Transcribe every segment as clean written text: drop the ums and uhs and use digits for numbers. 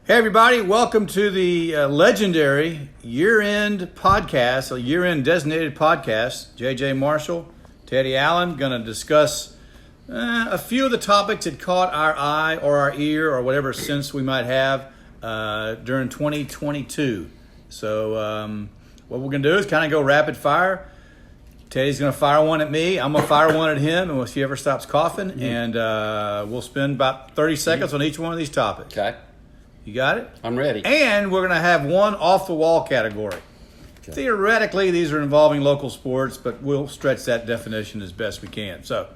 Hey, everybody, welcome to the legendary year-end podcast, a year-end designated podcast. JJ Marshall, Teddy Allen, going to discuss a few of the topics that caught our eye or our ear or whatever sense we might have during 2022. So what we're going to do is kind of go rapid fire. Teddy's going to fire one at me. I'm going to fire one at him, and we'll see if he ever stops coughing. And we'll spend about 30 seconds on each one of these topics. Okay. You got it? I'm ready. And we're going to have one off-the-wall category. Okay. Theoretically, these are involving local sports, but we'll stretch that definition as best we can. So,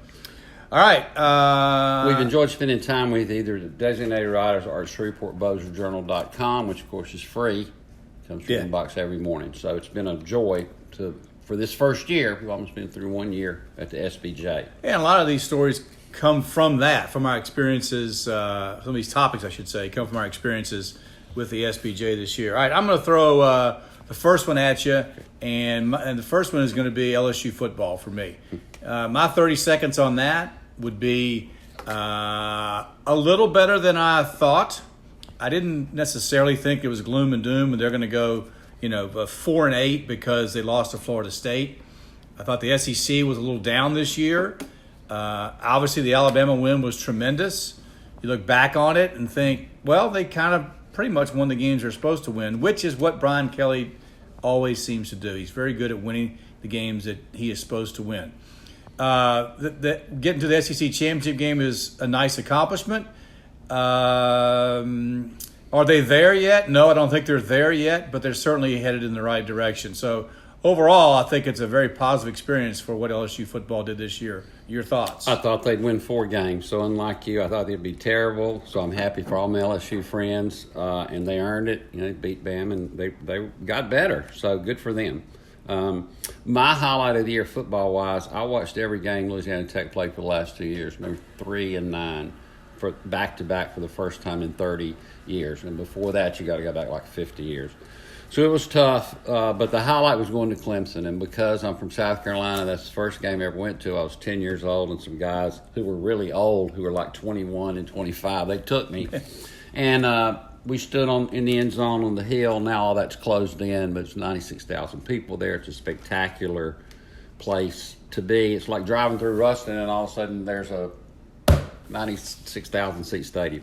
all right. We've enjoyed spending time with either the designated writers or at ShreveportBossierJournal.com, which, of course, is free. Comes to your inbox every morning. So it's been a joy for this first year. We've almost been through 1 year at the SBJ. And a lot of these stories come from that, from our experiences, some of these topics, I should say, come from our experiences with the SBJ this year. All right, I'm going to throw the first one at you, and the first one is going to be LSU football for me. My 30 seconds on that would be a little better than I thought. I didn't necessarily think it was gloom and doom, and they're going to go, 4-8 because they lost to Florida State. I thought the SEC was a little down this year. Obviously, the Alabama win was tremendous. You look back on it and think, well, they kind of pretty much won the games they're supposed to win, which is what Brian Kelly always seems to do. He's very good at winning the games that he is supposed to win. Getting to the SEC championship game is a nice accomplishment. Are they there yet? No, I don't think they're there yet, but they're certainly headed in the right direction. So overall, I think it's a very positive experience for what LSU football did this year. Your thoughts? I thought they'd win 4 games. So unlike you, I thought they'd be terrible. So I'm happy for all my LSU friends, and they earned it. They beat Bam, and they got better. So good for them. My highlight of the year football-wise, I watched every game Louisiana Tech played for the last 2 years. They were 3-9 for back-to-back for the first time in 30 years. And before that, you got to go back like 50 years. So it was tough, but the highlight was going to Clemson. And because I'm from South Carolina, that's the first game I ever went to. I was 10 years old, and some guys who were really old, who were like 21 and 25, they took me. And we stood in the end zone on the hill. Now all that's closed in, but it's 96,000 people there. It's a spectacular place to be. It's like driving through Ruston, and all of a sudden there's a 96,000-seat stadium.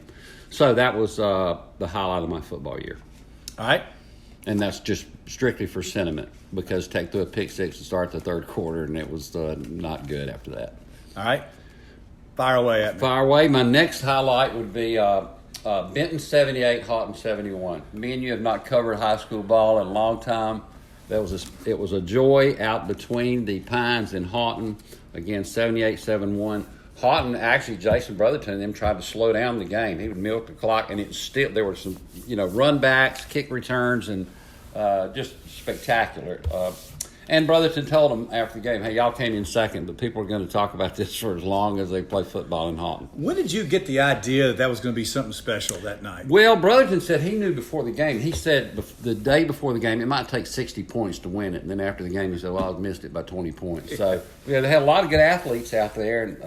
So that was the highlight of my football year. All right. And that's just strictly for sentiment, because Tech threw a pick six to start the third quarter, and it was not good after that. All right. Fire away at me. Fire away. My next highlight would be Benton 78, Houghton 71. Me and you have not covered high school ball in a long time. It was a joy out between the Pines and Houghton. Again, 78-71. Houghton, actually, Jason Brotherton and them tried to slow down the game. He would milk the clock, and there were some, run backs, kick returns, and just spectacular. And Brotherton told them after the game, hey, y'all came in second, but people are going to talk about this for as long as they play football in Houghton. When did you get the idea that was going to be something special that night? Well, Brotherton said he knew before the game. He said the day before the game, it might take 60 points to win it. And then after the game, he said, well, I missed it by 20 points. So they had a lot of good athletes out there. And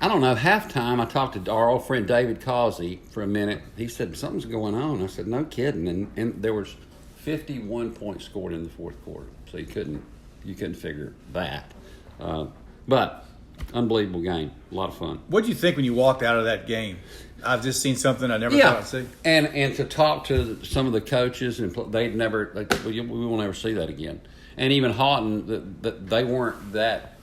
I don't know, halftime, I talked to our old friend David Causey for a minute. He said, something's going on. I said, no kidding. And there was 51 points scored in the fourth quarter. So you couldn't figure that. But unbelievable game. A lot of fun. What did you think when you walked out of that game? I've just seen something I never thought I'd see. And to talk to some of the coaches, and we will never see that again. And even Houghton, they weren't that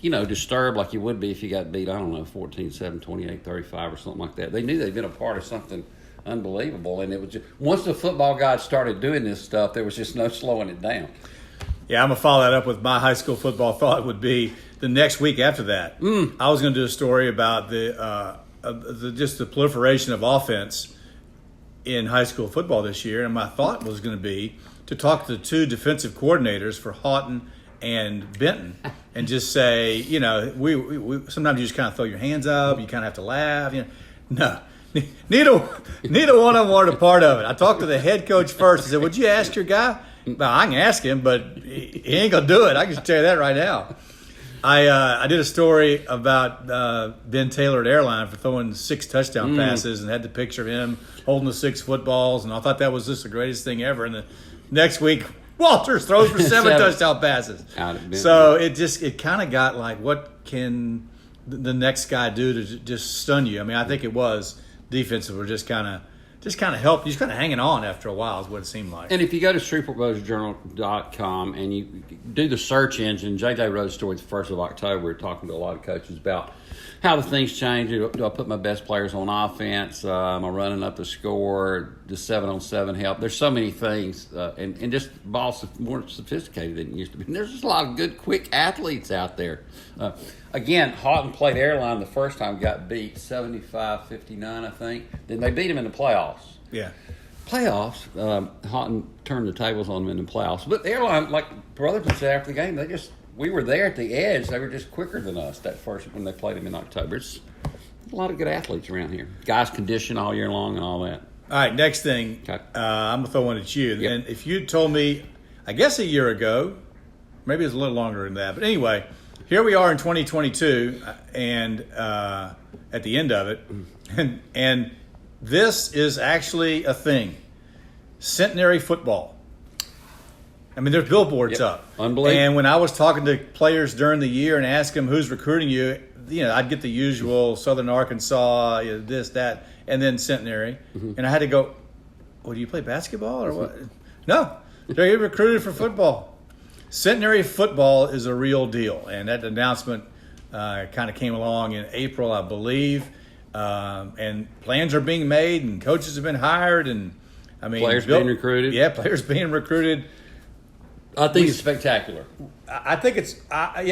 disturbed like you would be if you got beat, 14-7, 28-35 or something like that. They knew they'd been a part of something unbelievable, and it was just, once the football gods started doing this stuff, there was just no slowing it down. Yeah, I'm going to follow that up with my high school football thought would be the next week after that. I was going to do a story about just the proliferation of offense in high school football this year, and my thought was going to be to talk to the 2 defensive coordinators for Houghton and Benton and just say, we sometimes you just kind of throw your hands up, you kind of have to laugh. No, neither one of them wanted a part of it. I talked to the head coach first. I said, would you ask your guy? Well, I can ask him, but he ain't going to do it. I can tell you that right now. I did a story about Ben Taylor at Airline for throwing 6 touchdown passes and had the picture of him holding the 6 footballs, and I thought that was just the greatest thing ever. And the next week, Walters throws for 7 touchdown passes. So it kind of got like, what can the next guy do to just stun you? I mean, I think it was defensive were just kind of helped. Just kind of hanging on after a while is what it seemed like. And if you go to ShreveportBozersJournal.com and you do the search engine, JJ wrote a story the 1st of October talking to a lot of coaches about how the things change. Do I put my best players on offense? Am I running up the score? The 7-on-7 help? There's so many things. And just ball's more sophisticated than it used to be. And there's just a lot of good, quick athletes out there. Again, Houghton played Airline the first time, got beat 75-59, I think. Then they beat him in the playoffs. Yeah. Playoffs, Houghton turned the tables on them in the playoffs. But Airline, like Brotherton said after the game, we were there at the edge. They were just quicker than us that first when they played them in October. It's a lot of good athletes around here. Guys condition all year long and all that. All right, next thing. Okay. I'm going to throw one at you. Yep. And if you told me, I guess a year ago, maybe it's a little longer than that, but anyway, here we are in 2022 and at the end of it, and this is actually a thing. Centenary football. I mean, there's billboards up. Unbelievable. And when I was talking to players during the year and asking them who's recruiting you, I'd get the usual Southern Arkansas, this, that, and then Centenary. And I had to go, well, do you play basketball or what? No, they're recruited for football. Centenary football is a real deal. And that announcement kind of came along in April, I believe. And plans are being made and coaches have been hired. And I mean, players being recruited. Yeah, players being recruited. I think it's spectacular. I think it's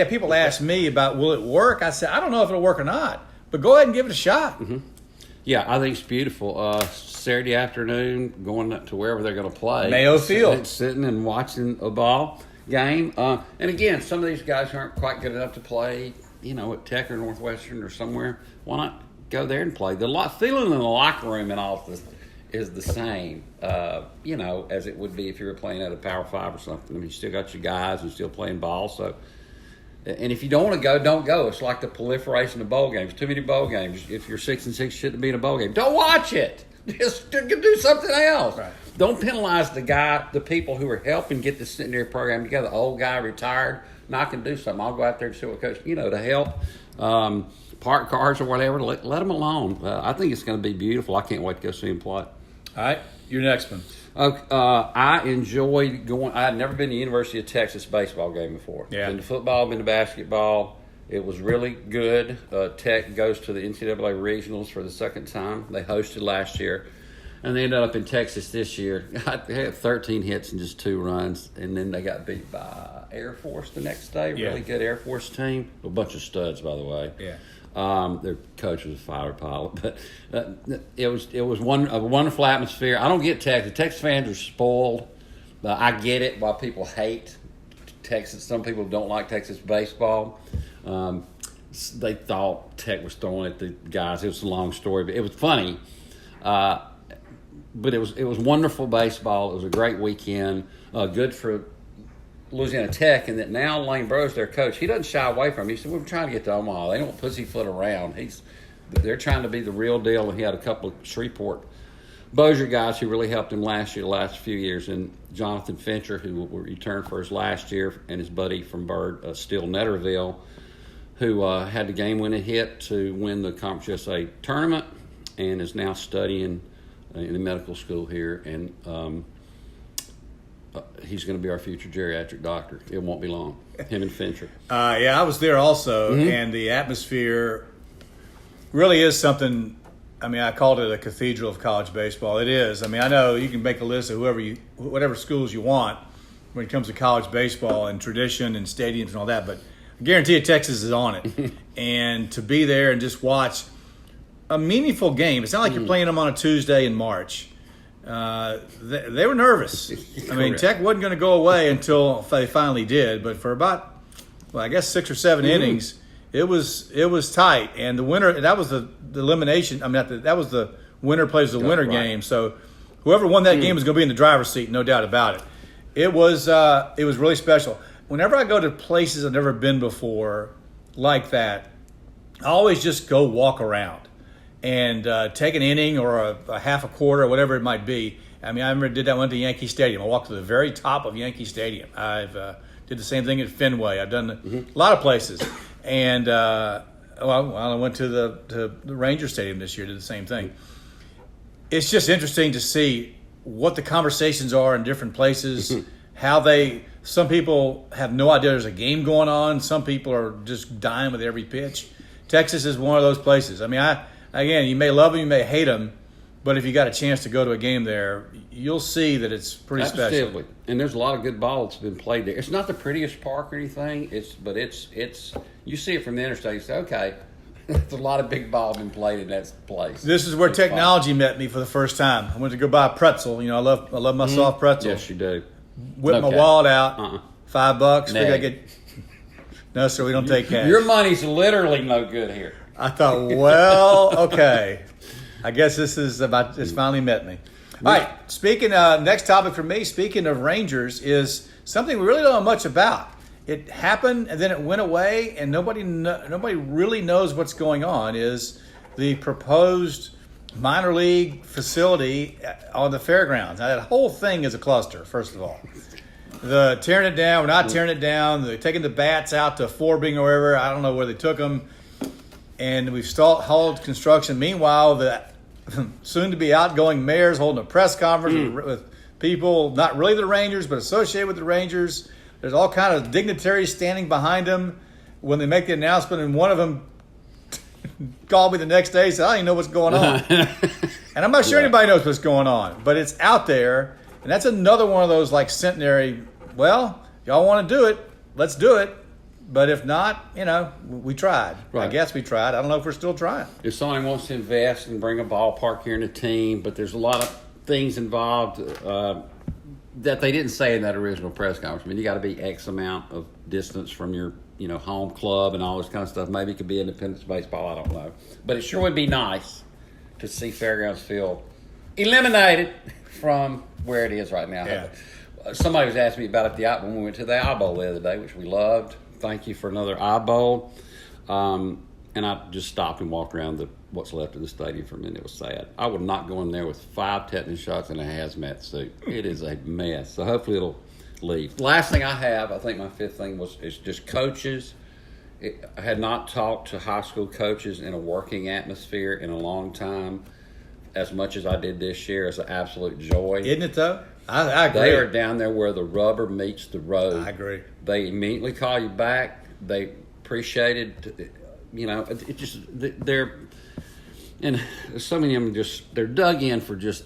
people ask me about will it work? I said, I don't know if it'll work or not, but go ahead and give it a shot. Yeah, I think it's beautiful. Saturday afternoon, going to wherever they're going to play. Mayo Field. Sitting and watching a ball game. And again, some of these guys aren't quite good enough to play, at Tech or Northwestern or somewhere. Why not go there and play? The feeling in the locker room and all this is the same, as it would be if you were playing at a Power 5 or something. I mean, you still got your guys and still playing ball. So, and if you don't want to go, don't go. It's like the proliferation of bowl games. Too many bowl games. If you're 6-6, shouldn't be in a bowl game. Don't watch it. Just do something else. Right. Don't penalize the people who are helping get the Centenary program together. The old guy retired. Now I can do something. I'll go out there and see what coach, to help. Park cars or whatever. Let them alone. I think it's going to be beautiful. I can't wait to go see him play. All right, your next one. I enjoyed going. I had never been to University of Texas baseball game before. Yeah. Been to football, been to basketball. It was really good. Tech goes to the NCAA regionals for the second time. They hosted last year, and they ended up in Texas this year. They had 13 hits and just 2 runs, and then they got beat by Air Force the next day. Yeah. Really good Air Force team. A bunch of studs, by the way. Yeah. Their coach was a fighter pilot, but it was a wonderful atmosphere. I don't get Texas. Texas fans are spoiled. I get it why people hate Texas. Some people don't like Texas baseball. They thought Tech was throwing at the guys. It was a long story, but it was funny. But it was wonderful baseball. It was a great weekend. Good for Louisiana Tech, and that now Lane Bros, their coach, he doesn't shy away from it. He said, we're trying to get to Omaha. They don't pussyfoot around. They're trying to be the real deal, and he had a couple of Shreveport Bossier guys who really helped him last few years, and Jonathan Fincher, who returned for his last year, and his buddy from Bird, Steele Netterville, who had the game-winning hit to win the Conference USA tournament and is now studying in the medical school here, and he's going to be our future geriatric doctor. It won't be long. Him and Fincher. I was there also, and the atmosphere really is something. I mean, I called it a cathedral of college baseball. It is. I mean, I know you can make a list of whatever schools you want when it comes to college baseball and tradition and stadiums and all that, but I guarantee you Texas is on it. And to be there and just watch a meaningful game. It's not like you're playing them on a Tuesday in March. They were nervous. I mean, Tech wasn't going to go away until they finally did. But for about, I guess 6 or 7 innings, it was tight. And the winner, that was the elimination. I mean, that was the winner plays the winner game. So whoever won that game was going to be in the driver's seat, no doubt about it. It was really special. Whenever I go to places I've never been before, like that, I always just go walk around and take an inning or a half a quarter or whatever it might be. I mean, I remember did that one to Yankee Stadium. I walked to the very top of Yankee Stadium. I've did the same thing at Fenway. I've done a lot of places. And, I went to the Ranger Stadium this year, did the same thing. It's just interesting to see what the conversations are in different places, how some people have no idea there's a game going on. Some people are just dying with every pitch. Texas is one of those places. I mean, again, you may love them, you may hate them, but if you got a chance to go to a game there, you'll see that it's pretty special. And there's a lot of good ball that's been played there. It's not the prettiest park or anything. But it's you see it from the interstate. You say, okay, there's a lot of big ball been played in that place. This is where technology met me for the first time. I went to go buy a pretzel. You know, I love my soft pretzel. Yes, you do. Whip my wallet out. $5. Think I get. No, sir, we don't take cash. Your money's literally no good here. I thought, well, okay. I guess it's finally met me. All right, next topic for me, speaking of Rangers, is something we really don't know much about. It happened and then it went away, and nobody really knows what's going on, is the proposed minor league facility on the fairgrounds. Now, that whole thing is a cluster, first of all. The tearing it down, we're not tearing it down, they're taking the bats out to Forbing or wherever, I don't know where they took them, and we've stalled construction. Meanwhile, the soon-to-be outgoing mayor's holding a press conference with people, not really the Rangers, but associated with the Rangers. There's all kind of dignitaries standing behind them when they make the announcement, and one of them called me the next day and said, I don't even know what's going on. And I'm not sure anybody knows what's going on, but it's out there, and that's another one of those like centenary, well, y'all want to do it, let's do it. But if not, we tried. Right. I guess we tried. I don't know if we're still trying. If somebody wants to invest and bring a ballpark here in a team, but there's a lot of things involved that they didn't say in that original press conference. I mean, you got to be X amount of distance from your, home club and all this kind of stuff. Maybe it could be Independence baseball. I don't know. But it sure would be nice to see Fairgrounds Field eliminated from where it is right now. Yeah. Somebody was asking me about it when we went to the Eye Bowl the other day, which we loved. Thank you for another Eye Bowl. And I just stopped and walked around what's left of the stadium for a minute. It was sad. I would not go in there with 5 tetanus shots and a hazmat suit. It is a mess. So hopefully it'll leave. Last thing I have, I think my fifth thing is just coaches. I had not talked to high school coaches in a working atmosphere in a long time as much as I did this year. It's an absolute joy. Isn't it though? I agree. They are down there where the rubber meets the road. I agree. They immediately call you back. They appreciate it. It just they're, and so many of them they're dug in for just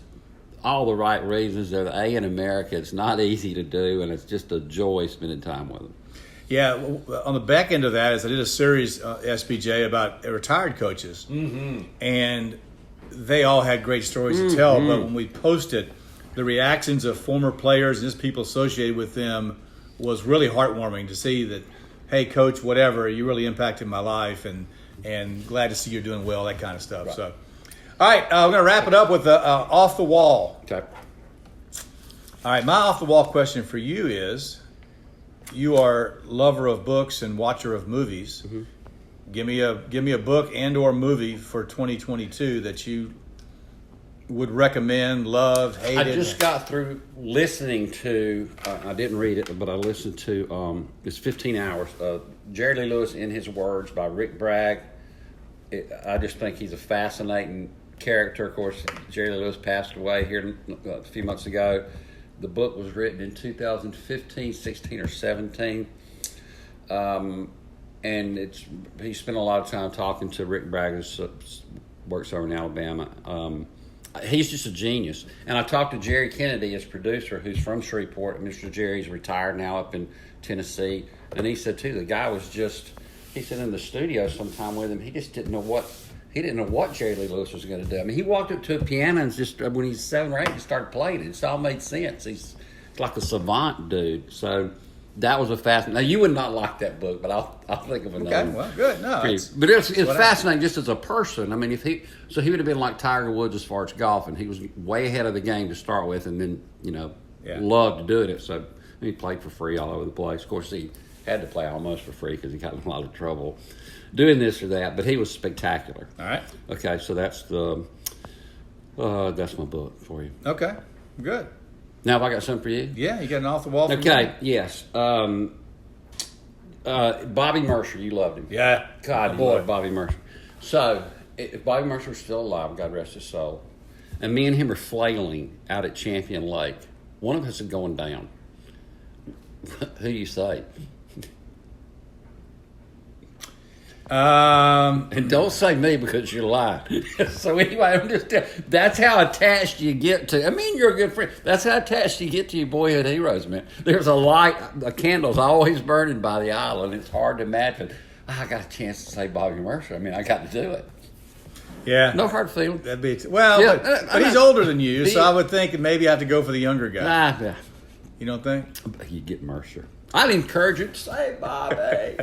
all the right reasons. They're the A in America. It's not easy to do, and it's just a joy spending time with them. Yeah, on the back end of that is I did a series SBJ about retired coaches, and they all had great stories to tell. But when we posted, the reactions of former players and just people associated with them was really heartwarming to see that, hey, coach, whatever, you really impacted my life, and glad to see you're doing well, that kind of stuff. Right. So, all right, we're going to wrap it up with off the wall. Okay. All right, my off the wall question for you is, you are lover of books and watcher of movies. Mm-hmm. Give me a book and or movie for 2022 that you would recommend, loved, hated. I just got through listening to, I didn't read it, but I listened to, it's 15 hours, Jerry Lee Lewis in His Words by Rick Bragg. I just think he's a fascinating character. Of course, Jerry Lee Lewis passed away here a few months ago. The book was written in 2015, 16, or 17. And he spent a lot of time talking to Rick Bragg, who works over in Alabama. He's just a genius. And I talked to Jerry Kennedy, his producer, who's from Shreveport. Mr. Jerry's retired now up in Tennessee. And he said, too, the guy was he said in the studio sometime with him, he just didn't know what Jerry Lee Lewis was going to do. I mean, he walked up to a piano and just, when he's 7 or 8, he started playing it. It's all made sense. He's like a savant dude. So that was a fascinating. Now, you would not like that book, but I'll think of another. Okay, well, good. No, but it's fascinating just as a person. I mean, he would have been like Tiger Woods as far as golf, and he was way ahead of the game to start with, and then loved to do it. So he played for free all over the place. Of course, he had to play almost for free because he got in a lot of trouble doing this or that. But he was spectacular. All right. Okay, so that's my book for you. Okay. Good. Now, have I got something for you? Yeah, you got an off the wall. Okay. Yes. Bobby Mercer, you loved him. Yeah. God, Oh, you boy. loved Bobby Mercer. So, if Bobby Mercer was still alive, God rest his soul, and me and him are flailing out at Champion Lake, one of us is going down. Who you say? And don't say me because you lied. So anyway, I'm just that's how attached you get to. I mean, you're a good friend. That's how attached you get to your boyhood heroes, man. There's a light, a candle's always burning by the island. It's hard to imagine. I got a chance to say Bobby Mercer. I mean, I got to do it. Yeah. No hard feelings. That'd be well, Yeah, but he's older than you, so I would think that maybe I have to go for the younger guy. Yeah. You don't think? You get Mercer. I'd encourage you to say Bobby. I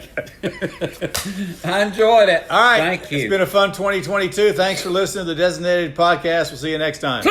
enjoyed it. All right. Thank you. It's been a fun 2022. Thanks for listening to the Designated Podcast. We'll see you next time.